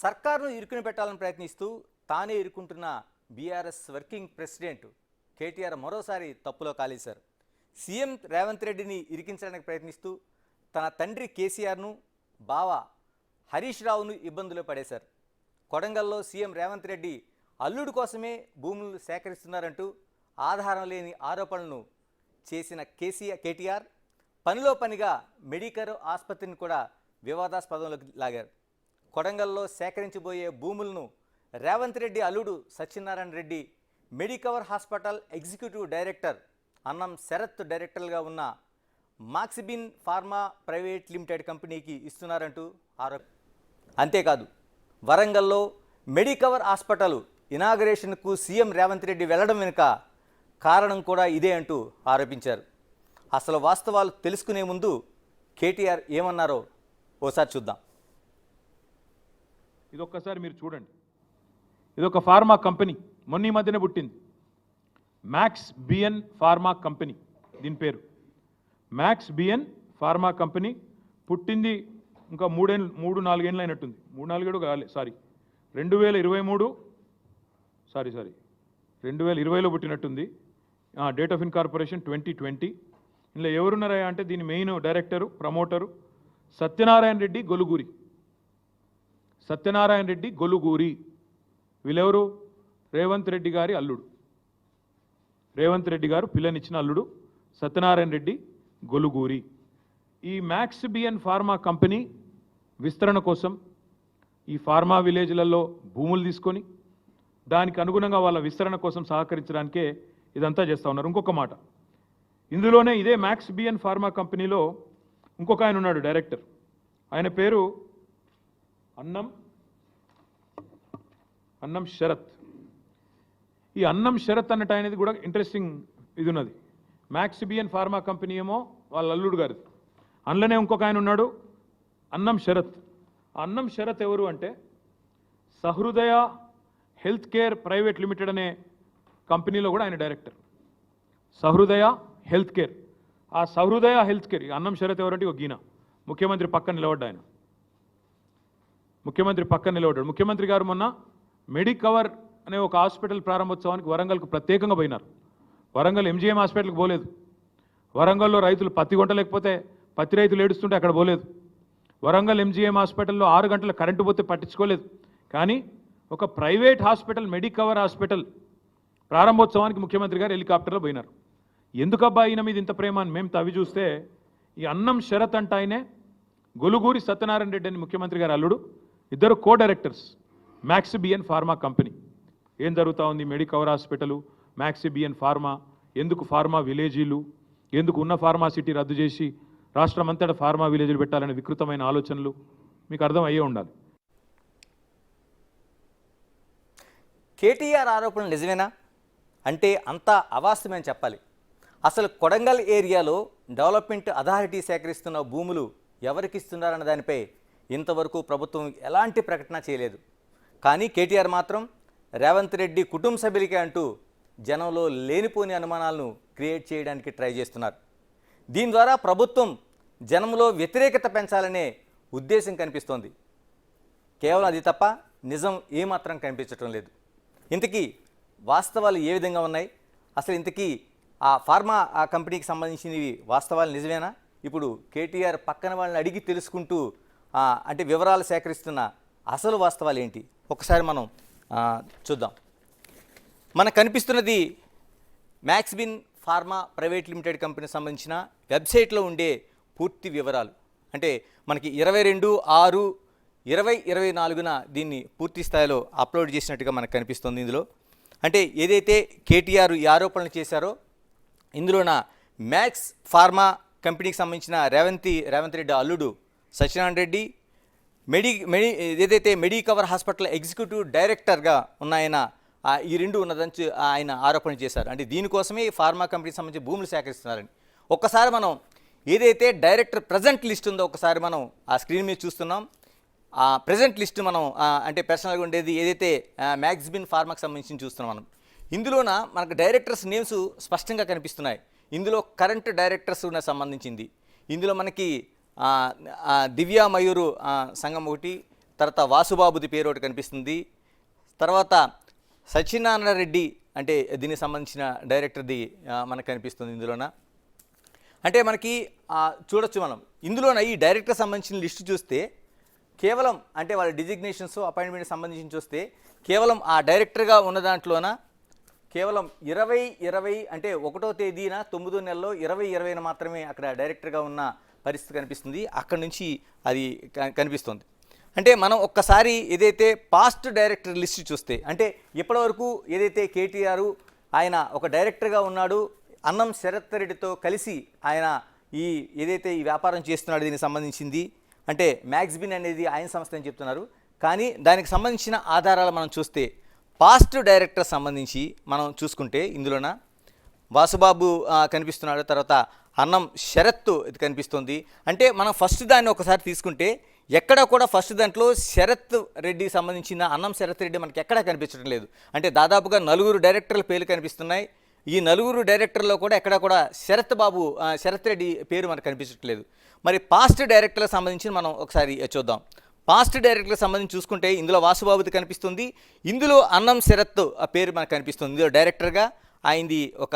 సర్కారును ఇరుకుని పెట్టాలని ప్రయత్నిస్తూ తానే ఇరుకుంటున్న బీఆర్ఎస్ వర్కింగ్ ప్రెసిడెంట్ కేటీఆర్ మరోసారి తప్పులో కాలేశారు. సీఎం రేవంత్ రెడ్డిని ఇరికించడానికి ప్రయత్నిస్తూ తన తండ్రి కేసీఆర్ను బావ హరీష్ రావును ఇబ్బందులు పడేశారు. కొడంగల్లో సీఎం రేవంత్ రెడ్డి అల్లుడు కోసమే భూములు సేకరిస్తున్నారంటూ ఆధారం లేని ఆరోపణలను చేసిన కేటీఆర్ పనిలో పనిగా మెడికల్ ఆసుపత్రిని కూడా వివాదాస్పదంలోకి లాగారు. కొడంగల్లో సేకరించబోయే భూములను రేవంత్ రెడ్డి అల్లుడు Satyanarayana Reddy Medicover hospital executive director అన్నం శరత్ డైరెక్టర్గా ఉన్న మాక్సిబిన్ ఫార్మా ప్రైవేట్ లిమిటెడ్ కంపెనీకి ఇస్తున్నారంటూ ఆరోపణ. అంతేకాదు వరంగల్లో మెడికవర్ హాస్పిటల్ ఇనాగరేషన్కు సీఎం రేవంత్ రెడ్డి వెళ్లడం వెనుక కారణం కూడా ఇదే అంటూ ఆరోపించారు. అసలు వాస్తవాలు తెలుసుకునే ముందు కేటీఆర్ ఏమన్నారో ఓసారి చూద్దాం. ఇదొక్కసారి మీరు చూడండి. ఇదొక ఫార్మా కంపెనీ, మొన్న ఈ మధ్యనే పుట్టింది. మ్యాక్స్ బిఎన్ ఫార్మా కంపెనీ, దీని పేరు మ్యాక్స్ బిఎన్ ఫార్మా కంపెనీ. పుట్టింది ఇంకా 3-4 ఏళ్ళు అయినట్టుంది. 3-4 కాలే, 2020లో పుట్టినట్టుంది. Date of incorporation 2020. ఇందులో ఎవరున్నారా అంటే దీని main director, promoter Satyanarayana Reddy Goluguri. వీళ్ళెవరు? రేవంత్ రెడ్డి గారి అల్లుడు, రేవంత్ రెడ్డి గారు పిల్లనిచ్చిన అల్లుడు సత్యనారాయణ రెడ్డి గొలుగూరి. ఈ మ్యాక్స్ బిఎన్ ఫార్మా కంపెనీ విస్తరణ కోసం ఈ ఫార్మా విలేజ్లలో భూములు తీసుకొని దానికి అనుగుణంగా వాళ్ళ విస్తరణ కోసం సహకరించడానికే ఇదంతా చేస్తూ ఉన్నారు. ఇంకొక మాట, ఇందులోనే ఇదే మ్యాక్స్ బిఎన్ ఫార్మా కంపెనీలో ఇంకొక ఆయన ఉన్నాడు డైరెక్టర్. ఆయన పేరు అన్నం శరత్. ఈ అన్నం శరత్ అన్నట్టు అనేది కూడా ఇంట్రెస్టింగ్ ఇది ఉన్నది. మ్యాక్స్ బిఎన్ ఫార్మా కంపెనీ ఏమో వాళ్ళ అల్లుడు గారిది. అందులోనే ఇంకొక ఆయన ఉన్నాడు అన్నం శరత్. అన్నం శరత్ ఎవరు అంటే సహృదయ హెల్త్ కేర్ ప్రైవేట్ లిమిటెడ్ అనే కంపెనీలో కూడా ఆయన డైరెక్టర్. సహృదయ health care. ఆ సహృదయ హెల్త్ కేర్ అన్నం శరత్ ఎవరంటే ఒక గీన ముఖ్యమంత్రి పక్కన నిలబడ్డా. ఆయన ముఖ్యమంత్రి పక్కన నిలబడ్డాడు. ముఖ్యమంత్రి గారు మొన్న మెడికవర్ అనే ఒక హాస్పిటల్ ప్రారంభోత్సవానికి వరంగల్కు ప్రత్యేకంగా పోయినారు. వరంగల్ ఎంజీఎం హాస్పిటల్కి పోలేదు. వరంగల్లో రైతులు పత్తి కొంటలేకపోతే పత్తి రైతులు ఏడుస్తుంటే అక్కడ పోలేదు. వరంగల్ ఎంజీఎం హాస్పిటల్లో 6 గంటల కరెంటు పోతే పట్టించుకోలేదు. కానీ ఒక ప్రైవేట్ హాస్పిటల్ మెడికవర్ హాస్పిటల్ ప్రారంభోత్సవానికి ముఖ్యమంత్రి గారు హెలికాప్టర్లో పోయినారు. ఎందుకబ్బా ఈయన మీద ఇంత ప్రేమ అని మేము తవ్వి చూస్తే ఈ అన్నం శరత్ అంట ఆయనే గొలుగూరి సత్యనారాయణ రెడ్డి అని ముఖ్యమంత్రి గారు అల్లుడు. ఇద్దరు co directors Max BN pharma company. ఏం జరుగుతూ ఉంది? Medicover hospital, Max BN pharma, ఎందుకు ఫార్మా విలేజీలు, ఎందుకు ఉన్న ఫార్మాసిటీ రద్దు చేసి రాష్ట్రమంతటా ఫార్మా విలేజీలు పెట్టాలనే వికృతమైన ఆలోచనలు మీకు అర్థం అయ్యే ఉండాలి. కేటీఆర్ ఆరోపణలు నిజమేనా అంటే అంతా అవాస్తవమని చెప్పాలి. అసలు కొడంగల్ ఏరియాలో డెవలప్మెంట్ అథారిటీ సేకరిస్తున్న భూములు ఎవరికి ఇస్తున్నారన్న దానిపై ఇంతవరకు ప్రభుత్వం ఎలాంటి ప్రకటన చేయలేదు. కానీ కేటీఆర్ మాత్రం రేవంత్ రెడ్డి కుటుంబ సభ్యులకే అంటూ జనంలో లేనిపోని అనుమానాలను క్రియేట్ చేయడానికి ట్రై చేస్తున్నారు. దీని ద్వారా ప్రభుత్వం జనంలో వ్యతిరేకత పెంచాలనే ఉద్దేశం కనిపిస్తోంది. కేవలం అది తప్ప నిజం ఏమాత్రం కనిపించటం లేదు. ఇంతకీ వాస్తవాలు ఏ విధంగా ఉన్నాయి? అసలు ఇంతకీ ఆ ఫార్మా కంపెనీకి సంబంధించినవి వాస్తవాలు నిజమేనా? ఇప్పుడు కేటీఆర్ పక్కన వాళ్ళని అడిగి తెలుసుకుంటూ అంటే వివరాలు సేకరిస్తున్న అసలు వాస్తవాలు ఏంటి ఒకసారి మనం చూద్దాం. మనకు కనిపిస్తున్నది మ్యాక్స్బిన్ ఫార్మా ప్రైవేట్ లిమిటెడ్ కంపెనీకి సంబంధించిన వెబ్సైట్లో ఉండే పూర్తి వివరాలు. అంటే మనకి 22/6/2024 దీన్ని పూర్తి స్థాయిలో అప్లోడ్ చేసినట్టుగా మనకు కనిపిస్తుంది. ఇందులో అంటే ఏదైతే కేటీఆర్ ఈ ఆరోపణలు చేశారో ఇందులోన మ్యాక్స్ ఫార్మా కంపెనీకి సంబంధించిన రేవంత్ రెడ్డి అల్లుడు సత్యనారాయణ రెడ్డి ఏదైతే మెడికవర్ హాస్పిటల్ ఎగ్జిక్యూటివ్ డైరెక్టర్గా ఉన్నాయన ఈ రెండు ఉన్నదని ఆయన ఆరోపణ చేశారు. అంటే దీనికోసమే ఈ ఫార్మా కంపెనీకి సంబంధించి భూములు సేకరిస్తున్నారని. ఒక్కసారి మనం ఏదైతే డైరెక్టర్ ప్రజెంట్ లిస్ట్ ఉందో ఒకసారి మనం ఆ స్క్రీన్ మీద చూస్తున్నాం. ఆ ప్రజెంట్ లిస్ట్ మనం అంటే పర్సనల్గా ఉండేది ఏదైతే మ్యాక్స్బిన్ ఫార్మాకి సంబంధించి చూస్తున్నాం మనం. ఇందులోన మనకు డైరెక్టర్స్ నేమ్స్ స్పష్టంగా కనిపిస్తున్నాయి. ఇందులో కరెంట్ డైరెక్టర్స్ సంబంధించింది. ఇందులో మనకి దివ్యా మయూరు సంఘం ఒకటి, తర్వాత వాసుబాబుది పేరు ఒకటి కనిపిస్తుంది, తర్వాత సత్యనారాయణ రెడ్డి అంటే దీనికి సంబంధించిన డైరెక్టర్ది మనకు కనిపిస్తుంది ఇందులోన. అంటే మనకి చూడొచ్చు మనం ఇందులోన ఈ డైరెక్టర్ సంబంధించిన లిస్టు చూస్తే కేవలం అంటే వాళ్ళ డిజిగ్నేషన్స్ అపాయింట్మెంట్ సంబంధించి చూస్తే కేవలం ఆ డైరెక్టర్గా ఉన్న దాంట్లోన కేవలం 2020 అంటే 1వ తేదీన 9వ నెలలో 2020న మాత్రమే అక్కడ డైరెక్టర్గా ఉన్న పరిస్థితి కనిపిస్తుంది. అక్కడి నుంచి అది కనిపిస్తుంది. అంటే మనం ఒక్కసారి ఏదైతే పాస్ట్ డైరెక్టర్ లిస్ట్ చూస్తే అంటే ఇప్పటివరకు ఏదైతే కేటీఆర్ ఆయన ఒక డైరెక్టర్గా ఉన్నాడు, అన్నం శరత్ రెడ్డితో కలిసి ఆయన ఏదైతే ఈ వ్యాపారం చేస్తున్నాడు దీనికి సంబంధించింది అంటే మ్యాక్స్బిన్ అనేది ఆయన సంస్థ అని చెప్తున్నారు. కానీ దానికి సంబంధించిన ఆధారాలు మనం చూస్తే పాస్ట్ డైరెక్టర్ సంబంధించి మనం చూసుకుంటే ఇందులోన వాసుబాబు కనిపిస్తున్నాడు, తర్వాత అన్నం శరత్ ఇది కనిపిస్తుంది. అంటే మనం ఫస్ట్ దాన్ని ఒకసారి తీసుకుంటే ఎక్కడ కూడా ఫస్ట్ దాంట్లో శరత్ రెడ్డికి సంబంధించిన అన్నం శరత్ రెడ్డి మనకి ఎక్కడా కనిపించడం లేదు. అంటే దాదాపుగా 4 డైరెక్టర్ల పేర్లు కనిపిస్తున్నాయి. ఈ 4 డైరెక్టర్లో కూడా ఎక్కడ కూడా శరత్ రెడ్డి పేరు మనకు కనిపించట్లేదు. మరి పాస్ట్ డైరెక్టర్లకు సంబంధించి మనం ఒకసారి చూద్దాం. పాస్ట్ డైరెక్టర్లకు సంబంధించి చూసుకుంటే ఇందులో వాసుబాబుది కనిపిస్తుంది, ఇందులో అన్నం శరత్ పేరు మనకు కనిపిస్తుంది. ఇందులో డైరెక్టర్గా ఆయనది ఒక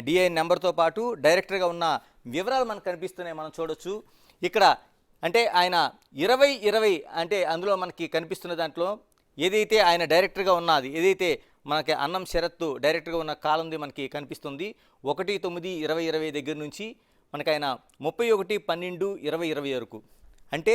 డిఐ నెంబర్తో పాటు డైరెక్టర్గా ఉన్న వివరాలు మనకు కనిపిస్తున్నాయి, మనం చూడొచ్చు. ఇక్కడ అంటే ఆయన 2020 అంటే అందులో మనకి కనిపిస్తున్న దాంట్లో ఏదైతే ఆయన డైరెక్టర్గా ఉన్నది ఏదైతే మనకి అన్నం శరత్ డైరెక్టర్గా ఉన్న కాలంది మనకి కనిపిస్తుంది 1/9/2020 దగ్గర నుంచి మనకి ఆయన 31/12/2020 వరకు. అంటే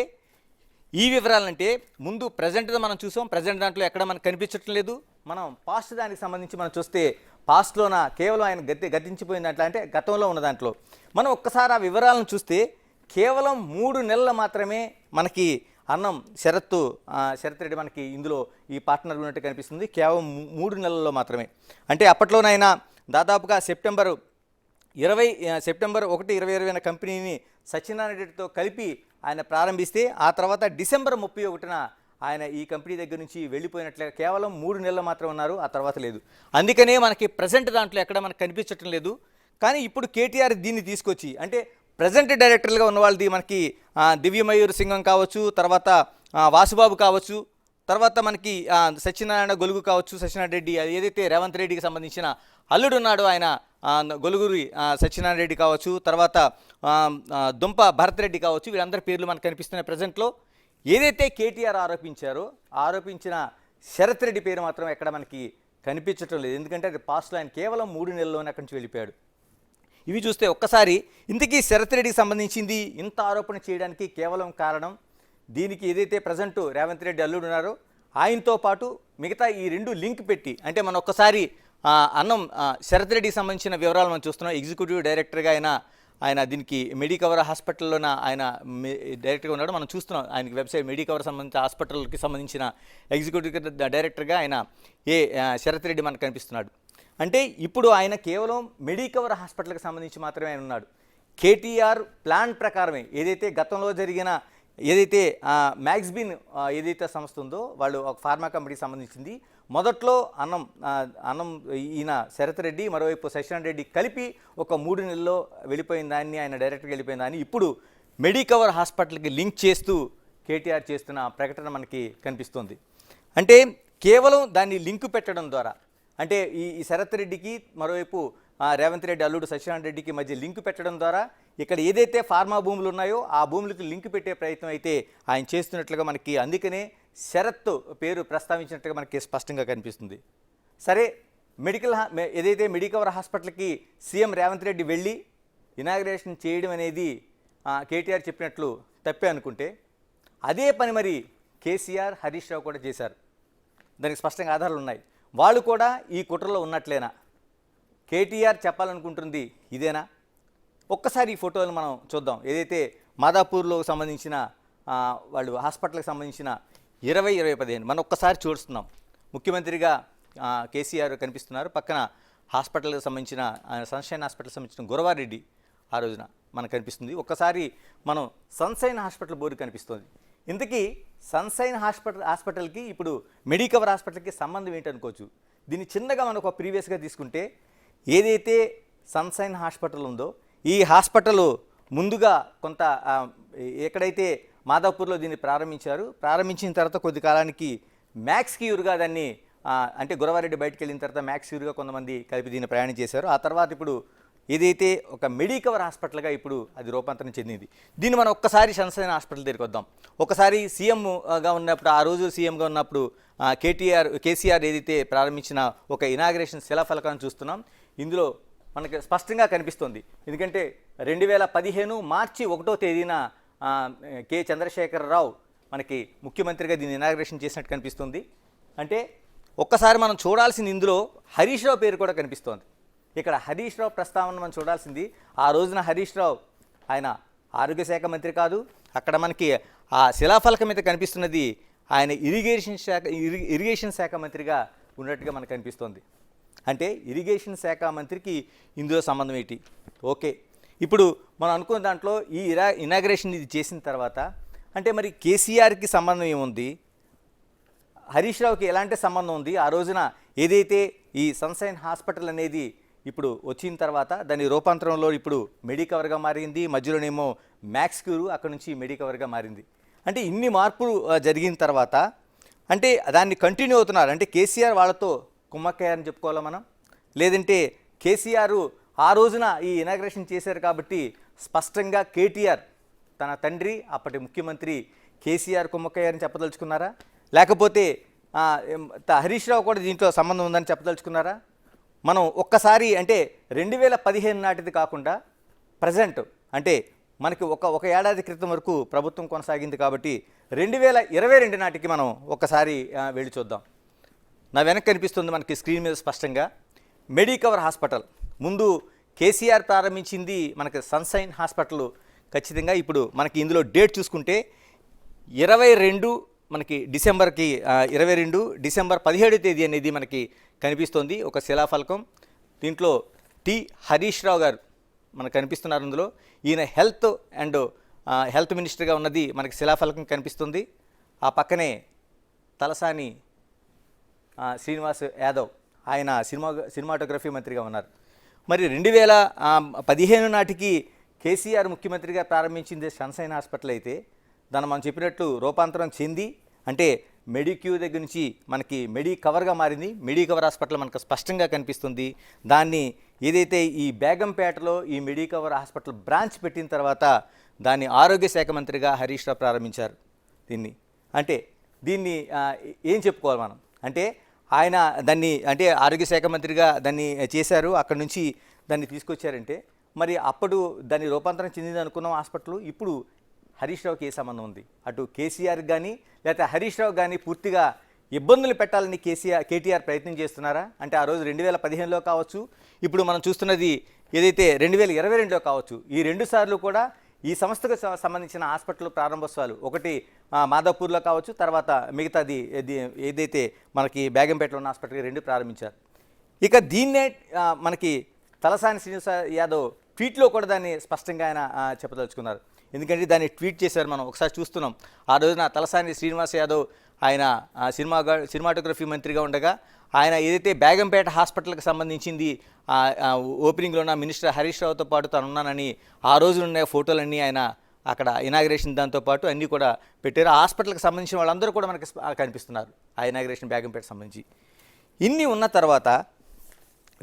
ఈ వివరాలంటే ముందు ప్రజెంట్గా మనం చూసాం, ప్రజెంట్ దాంట్లో ఎక్కడ మనకు కనిపించటం లేదు. మనం పాస్ట్ దానికి సంబంధించి మనం చూస్తే పాస్ట్లోన కేవలం ఆయన గతించిపోయిన దాంట్లో అంటే గతంలో ఉన్న దాంట్లో మనం ఒక్కసారి ఆ వివరాలను చూస్తే కేవలం 3 నెలలు మాత్రమే మనకి అన్నం శరత్ రెడ్డి మనకి ఇందులో ఈ పార్ట్నర్ ఉన్నట్టు కనిపిస్తుంది. కేవలం 3 నెలల్లో మాత్రమే. అంటే అప్పట్లోనైనా దాదాపుగా సెప్టెంబర్ 1/2020 కంపెనీని సత్యనారాయణ రెడ్డితో కలిపి ఆయన ప్రారంభిస్తే ఆ తర్వాత డిసెంబర్ 31న ఆయన ఈ కంపెనీ దగ్గర నుంచి వెళ్ళిపోయినట్లుగా కేవలం 3 నెలలు మాత్రం ఉన్నారు, ఆ తర్వాత లేదు. అందుకనే మనకి ప్రజెంట్ దాంట్లో ఎక్కడ మనకు కనిపించటం లేదు. కానీ ఇప్పుడు కేటీఆర్ దీన్ని తీసుకొచ్చి అంటే ప్రజెంట్ డైరెక్టర్లుగా ఉన్న వాళ్ళది మనకి దివ్యమయూర్ సింగం కావచ్చు, తర్వాత వాసుబాబు కావచ్చు, తర్వాత మనకి సత్యనారాయణ గొలుగు కావచ్చు, సత్యనారాయణ రెడ్డి ఏదైతే రేవంత్ రెడ్డికి సంబంధించిన అల్లుడు ఉన్నాడో ఆయన గొలుగురి సత్యనారాయణ రెడ్డి కావచ్చు, తర్వాత దుంప భరత్ రెడ్డి కావచ్చు, వీళ్ళందరి పేర్లు మనకు కనిపిస్తున్నాయి. ప్రజెంట్లో ఏదైతే కేటీఆర్ ఆరోపించిన శరత్ రెడ్డి పేరు మాత్రం ఎక్కడ మనకి కనిపించటం లేదు. ఎందుకంటే అది పాస్ట్లో ఆయన కేవలం 3 నెలల్లోనే అక్కడి నుంచి వెళ్ళిపోయాడు. ఇవి చూస్తే ఒక్కసారి ఇంతకీ శరత్ రెడ్డికి సంబంధించింది ఇంత ఆరోపణ చేయడానికి కేవలం కారణం దీనికి ఏదైతే ప్రజెంట్ రేవంత్ రెడ్డి అల్లుడు ఉన్నారో ఆయనతో పాటు మిగతా ఈ 2 లింక్ పెట్టి అంటే మనం ఒక్కసారి అన్నం శరత్ రెడ్డికి సంబంధించిన వివరాలు మనం చూస్తున్నాం. ఎగ్జిక్యూటివ్ డైరెక్టర్గా ఆయన దీనికి మెడికవర్ హాస్పిటల్లోన ఆయన డైరెక్టర్గా ఉన్నాడు. మనం చూస్తున్నాం ఆయనకి వెబ్సైట్ మెడికవర్ సంబంధించిన హాస్పిటల్కి సంబంధించిన ఎగ్జిక్యూటివ్ డైరెక్టర్గా ఆయన శరత్ రెడ్డి మనకు కనిపిస్తున్నాడు. అంటే ఇప్పుడు ఆయన కేవలం మెడికవర్ హాస్పిటల్కి సంబంధించి మాత్రమే ఆయన ఉన్నాడు. కేటీఆర్ ప్లాన్ ప్రకారమే ఏదైతే గతంలో జరిగిన ఏదైతే మ్యాక్స్బిన్ ఏదైతే సంస్థ ఉందో వాళ్ళు ఒక ఫార్మా కంపెనీకి సంబంధించింది. మొదట్లో అన్నం ఈయన శరత్ రెడ్డి మరోవైపు సత్యనారాయణ రెడ్డి కలిపి ఒక 3 నెలల్లో వెళ్ళిపోయిన దాన్ని ఆయన డైరెక్ట్గా వెళ్ళిపోయిన దాన్ని ఇప్పుడు మెడికవర్ హాస్పిటల్కి లింక్ చేస్తూ కేటీఆర్ చేస్తున్న ప్రకటన మనకి కనిపిస్తుంది. అంటే కేవలం దాన్ని లింకు పెట్టడం ద్వారా అంటే ఈ శరత్ రెడ్డికి మరోవైపు రేవంత్ రెడ్డి అల్లుడు సత్యనారాయణ రెడ్డికి మధ్య లింకు పెట్టడం ద్వారా ఇక్కడ ఏదైతే ఫార్మా భూములు ఉన్నాయో ఆ భూములకు లింకు పెట్టే ప్రయత్నం అయితే ఆయన చేస్తున్నట్లుగా మనకి అందుకనే శరత్ పేరు ప్రస్తావించినట్టుగా మనకి స్పష్టంగా కనిపిస్తుంది. సరే ఏదైతే మెడికవర్ హాస్పిటల్కి సీఎం రేవంత్ రెడ్డి వెళ్ళి ఇనాగ్రేషన్ చేయడం అనేది కేటీఆర్ చెప్పినట్లు తప్పే అనుకుంటే అదే పని మరి కేసీఆర్ హరీష్ రావు కూడా చేశారు. దానికి స్పష్టంగా ఆధారాలు ఉన్నాయి. వాళ్ళు కూడా ఈ కుట్రలో ఉన్నట్లేనా? కేటీఆర్ చెప్పాలనుకుంటుంది ఇదేనా? ఒక్కసారి ఈ ఫోటోలను మనం చూద్దాం. ఏదైతే మాదాపూర్లో సంబంధించిన వాళ్ళు హాస్పిటల్కి సంబంధించిన 2015 మనం ఒక్కసారి చూస్తున్నాం. ముఖ్యమంత్రిగా కేసీఆర్ కనిపిస్తున్నారు, పక్కన హాస్పిటల్కి సంబంధించిన సన్షైన్ హాస్పిటల్కి సంబంధించిన గురవారెడ్డి ఆ రోజున మనకు కనిపిస్తుంది. ఒక్కసారి మనం సన్షైన్ హాస్పిటల్ బోర్డు కనిపిస్తుంది. ఇంతకీ సన్షైన్ హాస్పిటల్కి ఇప్పుడు మెడికవర్ హాస్పిటల్కి సంబంధం ఏంటనుకోవచ్చు. దీన్ని చిన్నగా మనకు ప్రీవియస్గా తీసుకుంటే ఏదైతే సన్షైన్ హాస్పిటల్ ఉందో ఈ హాస్పిటల్ ముందుగా కొంత ఎక్కడైతే మాదాపూర్లో దీన్ని ప్రారంభించిన తర్వాత కొద్ది కాలానికి మ్యాక్స్ క్యూర్గా దాన్ని అంటే గురవారెడ్డి బయటకు వెళ్ళిన తర్వాత మ్యాక్స్ క్యూర్గా కొంతమంది కలిపి దీన్ని ప్రయాణం చేశారు. ఆ తర్వాత ఇప్పుడు ఏదైతే ఒక మెడికవర్ హాస్పిటల్గా ఇప్పుడు అది రూపాంతరం చెందింది. దీన్ని మనం ఒక్కసారి సన్షైన్ హాస్పిటల్ దగ్గరికి వద్దాం. ఒకసారి సీఎంగా ఉన్నప్పుడు, ఆ రోజు సీఎంగా ఉన్నప్పుడు కేసీఆర్ ఏదైతే ప్రారంభించిన ఒక ఇనాగ్రేషన్ శిలాఫలకాన్ని చూస్తున్నాం. ఇందులో మనకి స్పష్టంగా కనిపిస్తుంది. ఎందుకంటే 2015 మార్చి 1వ తేదీన కె చంద్రశేఖరరావు మనకి ముఖ్యమంత్రిగా దీన్ని ఇనాగ్రేషన్ చేసినట్టు కనిపిస్తుంది. అంటే ఒక్కసారి మనం చూడాల్సింది ఇందులో హరీష్ రావు పేరు కూడా కనిపిస్తోంది. ఇక్కడ హరీష్ రావు ప్రస్తావన మనం చూడాల్సింది. ఆ రోజున హరీష్ రావు ఆయన ఆరోగ్య శాఖ మంత్రి కాదు. అక్కడ మనకి ఆ శిలాఫలకం మీద కనిపిస్తున్నది ఆయన ఇరిగేషన్ శాఖ మంత్రిగా ఉన్నట్టుగా మనకు కనిపిస్తోంది. అంటే ఇరిగేషన్ శాఖ మంత్రికి ఇందులో సంబంధం ఏంటి? ఓకే, ఇప్పుడు మనం అనుకున్న దాంట్లో ఈ ఇనాగ్రేషన్ ఇది చేసిన తర్వాత అంటే మరి కేసీఆర్కి సంబంధం ఏముంది, హరీష్ రావుకి ఎలాంటి సంబంధం ఉంది? ఆ రోజున ఏదైతే ఈ సన్షైన్ హాస్పిటల్ అనేది ఇప్పుడు వచ్చిన తర్వాత దాని రూపాంతరంలో ఇప్పుడు మెడికవర్గా మారింది, మధ్యలోనేమో మ్యాక్స్ క్యూర్, అక్కడ నుంచి మెడికవర్గా మారింది. అంటే ఇన్ని మార్పులు జరిగిన తర్వాత అంటే దాన్ని కంటిన్యూ అవుతున్నారు. అంటే కేసీఆర్ వాళ్ళతో కుమ్మక్కయ్యారని చెప్పుకోవాలా మనం? లేదంటే కేసీఆర్ ఆ రోజున ఈ ఇనాగ్రేషన్ చేశారు కాబట్టి స్పష్టంగా కేటీఆర్ తన తండ్రి అప్పటి ముఖ్యమంత్రి కేసీఆర్ కుమ్మక్కయ్యారని చెప్పదలుచుకున్నారా? లేకపోతే హరీష్ రావు కూడా దీంట్లో సంబంధం ఉందని చెప్పదలుచుకున్నారా? మనం ఒక్కసారి అంటే 2015 నాటిది కాకుండా ప్రజెంట్ అంటే మనకి ఒక ఏడాది క్రితం వరకు ప్రభుత్వం కొనసాగింది కాబట్టి 2022 నాటికి మనం ఒక్కసారి వెళ్ళి చూద్దాం. నా వెనక్కి కనిపిస్తుంది మనకి స్క్రీన్ మీద స్పష్టంగా మెడికవర్ హాస్పిటల్. ముందు కేసీఆర్ ప్రారంభించింది మనకి సన్షైన్ హాస్పిటల్. ఖచ్చితంగా ఇప్పుడు మనకి ఇందులో డేట్ చూసుకుంటే 22 మనకి డిసెంబర్కి 22 డిసెంబర్ 17వ తేదీ అనేది మనకి కనిపిస్తోంది ఒక శిలాఫలకం. దీంట్లో టి హరీష్ రావు గారు మనకు కనిపిస్తున్నారు. అందులో ఈయన హెల్త్ మినిస్టర్గా ఉన్నది మనకి శిలాఫలకం కనిపిస్తుంది. ఆ పక్కనే తలసాని శ్రీనివాస్ యాదవ్, ఆయన సినిమాటోగ్రఫీ మంత్రిగా ఉన్నారు. మరి 2015 నాటికి కేసీఆర్ ముఖ్యమంత్రిగా ప్రారంభించింది సన్షైన్ హాస్పిటల్ అయితే దాన్ని మనం చెప్పినట్లు రూపాంతరం చెంది అంటే మెడిక్యూ దగ్గర నుంచి మనకి మెడికవర్గా మారింది. మెడికవర్ హాస్పిటల్ మనకు స్పష్టంగా కనిపిస్తుంది. దాన్ని ఏదైతే ఈ బేగంపేటలో ఈ మెడికవర్ హాస్పిటల్ బ్రాంచ్ పెట్టిన తర్వాత దాన్ని ఆరోగ్య శాఖ మంత్రిగా హరీష్ రావు ప్రారంభించారు. దీన్ని ఏం చెప్పుకోవాలి మనం అంటే ఆయన దాన్ని అంటే ఆరోగ్య శాఖ మంత్రిగా దాన్ని చేశారు. అక్కడ నుంచి దాన్ని తీసుకొచ్చారంటే మరి అప్పుడు దాన్ని రూపాంతరం చెందింది అనుకున్నాం హాస్పిటల్. ఇప్పుడు హరీష్ రావుకి ఏ సంబంధం ఉంది? అటు కేసీఆర్కి కానీ లేకపోతే హరీష్ రావు కానీ పూర్తిగా ఇబ్బందులు పెట్టాలని కేటీఆర్ ప్రయత్నం చేస్తున్నారా? అంటే ఆ రోజు 2015లో కావచ్చు, ఇప్పుడు మనం చూస్తున్నది ఏదైతే 2022లో కావచ్చు, ఈ 2 సార్లు కూడా ఈ సంస్థకు సంబంధించిన హాస్పిటల్ ప్రారంభోత్సవాలు ఒకటి మాదాపూర్లో కావచ్చు, తర్వాత మిగతాది ఏదైతే మనకి బేగంపేటలో ఉన్న హాస్పిటల్ 2 ప్రారంభించారు. ఇక దీన్నే మనకి తలసాని శ్రీనివాస్ యాదవ్ ట్వీట్లో కూడా దాన్ని స్పష్టంగా ఆయన చెప్పదలుచుకున్నారు. ఎందుకంటే దాన్ని ట్వీట్ చేశారు. మనం ఒకసారి చూస్తున్నాం. ఆ రోజున తలసాని శ్రీనివాస్ యాదవ్ ఆయన సినిమాటోగ్రఫీ మంత్రిగా ఉండగా ఆయన ఏదైతే బేగంపేట హాస్పిటల్కి సంబంధించింది ఓపెనింగ్లో ఉన్న మినిస్టర్ హరీష్ రావుతో పాటు తను ఉన్నానని ఆ రోజు ఉన్న ఫోటోలన్నీ ఆయన అక్కడ ఇనాగ్రేషన్ దాంతోపాటు అన్నీ కూడా పెట్టారు. ఆ హాస్పిటల్కి సంబంధించిన వాళ్ళందరూ కూడా మనకి కనిపిస్తున్నారు ఆ ఇనాగ్రేషన్ బేగంపేట సంబంధించి. ఇన్ని ఉన్న తర్వాత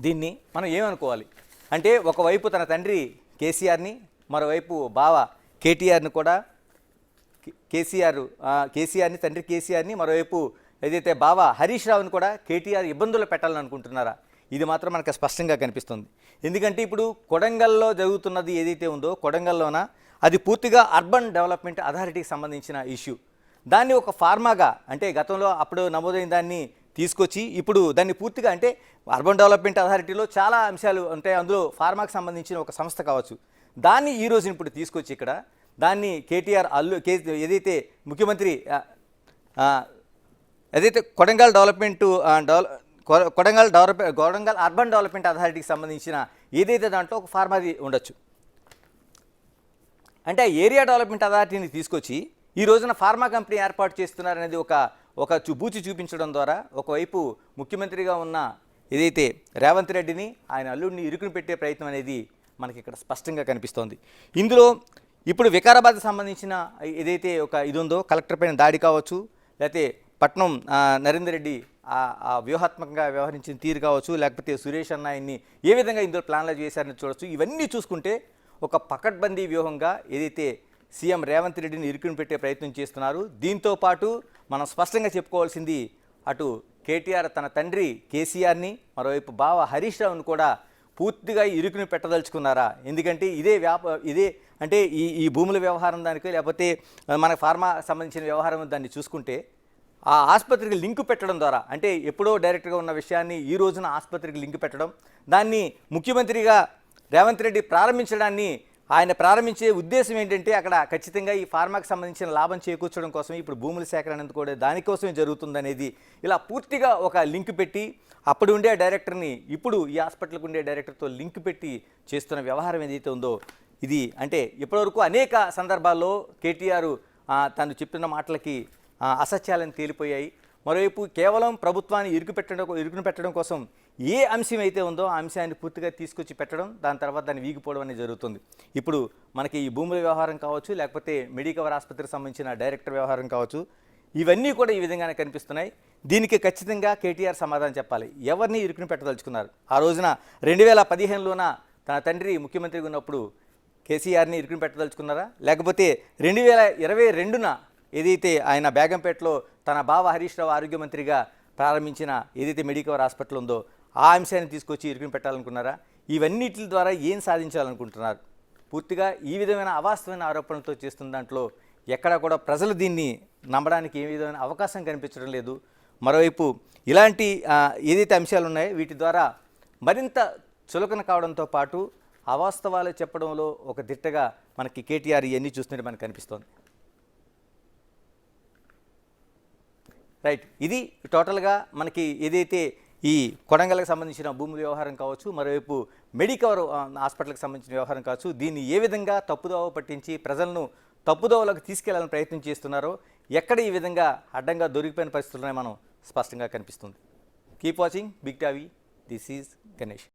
దీన్ని మనం ఏమనుకోవాలి అంటే ఒకవైపు తన తండ్రి కేసీఆర్ని, మరోవైపు బావ కేటీఆర్ని కూడా కేసీఆర్ని తండ్రి కేసీఆర్ని, మరోవైపు ఏదైతే బావ హరీష్ రావుని కూడా కేటీఆర్ ఇబ్బందులు పెట్టాలని అనుకుంటున్నారా? ఇది మాత్రం మనకు స్పష్టంగా కనిపిస్తుంది. ఎందుకంటే ఇప్పుడు కొడంగల్లో జరుగుతున్నది ఏదైతే ఉందో కొడంగల్లోన అది పూర్తిగా అర్బన్ డెవలప్మెంట్ అథారిటీకి సంబంధించిన ఇష్యూ. దాన్ని ఒక ఫార్మాగా అంటే గతంలో అప్పుడు నమోదైన దాన్ని తీసుకొచ్చి ఇప్పుడు దాన్ని పూర్తిగా అంటే అర్బన్ డెవలప్మెంట్ అథారిటీలో చాలా అంశాలు ఉంటాయి. అందులో ఫార్మాకి సంబంధించిన ఒక సంస్థ కావచ్చు, దాన్ని ఈ రోజు ఇప్పుడు తీసుకొచ్చి ఇక్కడ దాన్ని కేటీఆర్ ఏదైతే ముఖ్యమంత్రి ఏదైతే కొడంగల్ అర్బన్ డెవలప్మెంట్ అథారిటీకి సంబంధించిన ఏదైతే దాంట్లో ఒక ఫార్మాది ఉండొచ్చు. అంటే ఏరియా డెవలప్మెంట్ అథారిటీని తీసుకొచ్చి ఈ రోజున ఫార్మా కంపెనీ ఏర్పాటు చేస్తున్నారనేది ఒక బూచి చూపించడం ద్వారా ఒకవైపు ముఖ్యమంత్రిగా ఉన్న ఏదైతే రేవంత్ రెడ్డిని ఆయన అల్లుడిని ఇరుకుని పెట్టే ప్రయత్నం అనేది మనకి ఇక్కడ స్పష్టంగా కనిపిస్తోంది. ఇందులో ఇప్పుడు వికారాబాద్కి సంబంధించిన ఏదైతే ఒక ఇది ఉందో కలెక్టర్ పైన దాడి కావచ్చు, లేకపోతే పట్నం నరేందర్ రెడ్డి ఆ వ్యూహాత్మకంగా వ్యవహరించిన తీరు కావచ్చు, లేకపోతే సురేష్ అన్న ఆయన్ని ఏ విధంగా ఇందులో ప్లాన్లు చేశారని చూడొచ్చు. ఇవన్నీ చూసుకుంటే ఒక పకడ్బందీ వ్యూహంగా ఏదైతే సీఎం రేవంత్ రెడ్డిని ఇరుకుని పెట్టే ప్రయత్నం చేస్తున్నారు. దీంతో పాటు మనం స్పష్టంగా చెప్పుకోవాల్సింది, అటు కేటీఆర్ తన తండ్రి కేసీఆర్ని, మరోవైపు బావ హరీష్ రావుని కూడా పూర్తిగా ఇరుకుని పెట్టదలుచుకున్నారా? ఎందుకంటే ఇదే అంటే ఈ భూముల వ్యవహారం దానికి, లేకపోతే మన ఫార్మా సంబంధించిన వ్యవహారం దాన్ని చూసుకుంటే ఆ ఆసుపత్రికి లింకు పెట్టడం ద్వారా, అంటే ఎప్పుడో డైరెక్ట్గా ఉన్న విషయాన్ని ఈ రోజున ఆసుపత్రికి లింకు పెట్టడం, దాన్ని ముఖ్యమంత్రిగా రేవంత్ రెడ్డి ప్రారంభించడాన్ని, ఆయన ప్రారంభించే ఉద్దేశం ఏంటంటే అక్కడ ఖచ్చితంగా ఈ ఫార్మాకి సంబంధించిన లాభం చేకూర్చడం కోసం ఇప్పుడు భూముల సేకరణ కూడా దానికోసమే జరుగుతుందనేది ఇలా పూర్తిగా ఒక లింక్ పెట్టి అప్పుడు ఉండే డైరెక్టర్ని ఇప్పుడు ఈ హాస్పిటల్కి ఉండే డైరెక్టర్తో లింక్ పెట్టి చేస్తున్న వ్యవహారం ఏదైతే ఉందో, ఇది అంటే ఇప్పటివరకు అనేక సందర్భాల్లో కేటీఆర్ తను చెప్తున్న మాటలకి అసత్యాలను తేలిపోయాయి. మరోవైపు కేవలం ప్రభుత్వాన్ని ఇరుకుని పెట్టడం కోసం ఏ అంశం అయితే ఉందో ఆ అంశాన్ని పూర్తిగా తీసుకొచ్చి పెట్టడం, దాని తర్వాత దాన్ని వీగిపోవడం అనేది జరుగుతుంది. ఇప్పుడు మనకి ఈ భూముల వ్యవహారం కావచ్చు, లేకపోతే మెడికవర్ ఆసుపత్రికి సంబంధించిన డైరెక్టర్ వ్యవహారం కావచ్చు, ఇవన్నీ కూడా ఈ విధంగానే కనిపిస్తున్నాయి. దీనికి ఖచ్చితంగా కేటీఆర్ సమాధానం చెప్పాలి. ఎవరిని ఇరుకుని పెట్టదలుచుకున్నారు? ఆ రోజున 2015లోన తన తండ్రి ముఖ్యమంత్రిగా ఉన్నప్పుడు కేసీఆర్ని ఇరుకుని పెట్టదలుచుకున్నారా? లేకపోతే 2022న ఏదైతే ఆయన బేగంపేటలో తన బావ హరీష్ రావు ఆరోగ్య మంత్రిగా ప్రారంభించిన ఏదైతే మెడికవర్ హాస్పిటల్ ఉందో ఆ అంశాన్ని తీసుకొచ్చి ఇరుకుని పెట్టాలనుకున్నారా? ఇవన్నిటి ద్వారా ఏం సాధించాలనుకుంటున్నారు? పూర్తిగా ఈ విధమైన అవాస్తవమైన ఆరోపణలతో చేస్తున్న దాంట్లో ఎక్కడా కూడా ప్రజలు దీన్ని నమ్మడానికి ఏ విధమైన అవకాశం కనిపించడం లేదు. మరోవైపు ఇలాంటి ఏదైతే అంశాలు ఉన్నాయో వీటి ద్వారా మరింత చులకన కావడంతో పాటు అవాస్తవాలు చెప్పడంలో ఒక దిట్టగా మనకి కేటీఆర్ ఇవన్నీ చూస్తుంటే మనకు కనిపిస్తోంది. రైట్, ఇది టోటల్గా మనకి ఏదైతే ఈ కొడంగల్కి సంబంధించిన భూముల వ్యవహారం కావచ్చు, మరోవైపు మెడికవర్ హాస్పిటల్కి సంబంధించిన వ్యవహారం కావచ్చు, దీన్ని ఏ విధంగా తప్పుదోవ పట్టించి ప్రజలను తప్పుదోవలకు తీసుకెళ్లాలని ప్రయత్నం చేస్తున్నారో, ఎక్కడ ఈ విధంగా అడ్డంగా దొరికిపోయిన పరిస్థితులనే మనం స్పష్టంగా కనిపిస్తుంది. Keep watching Big TV. This is Ganesh.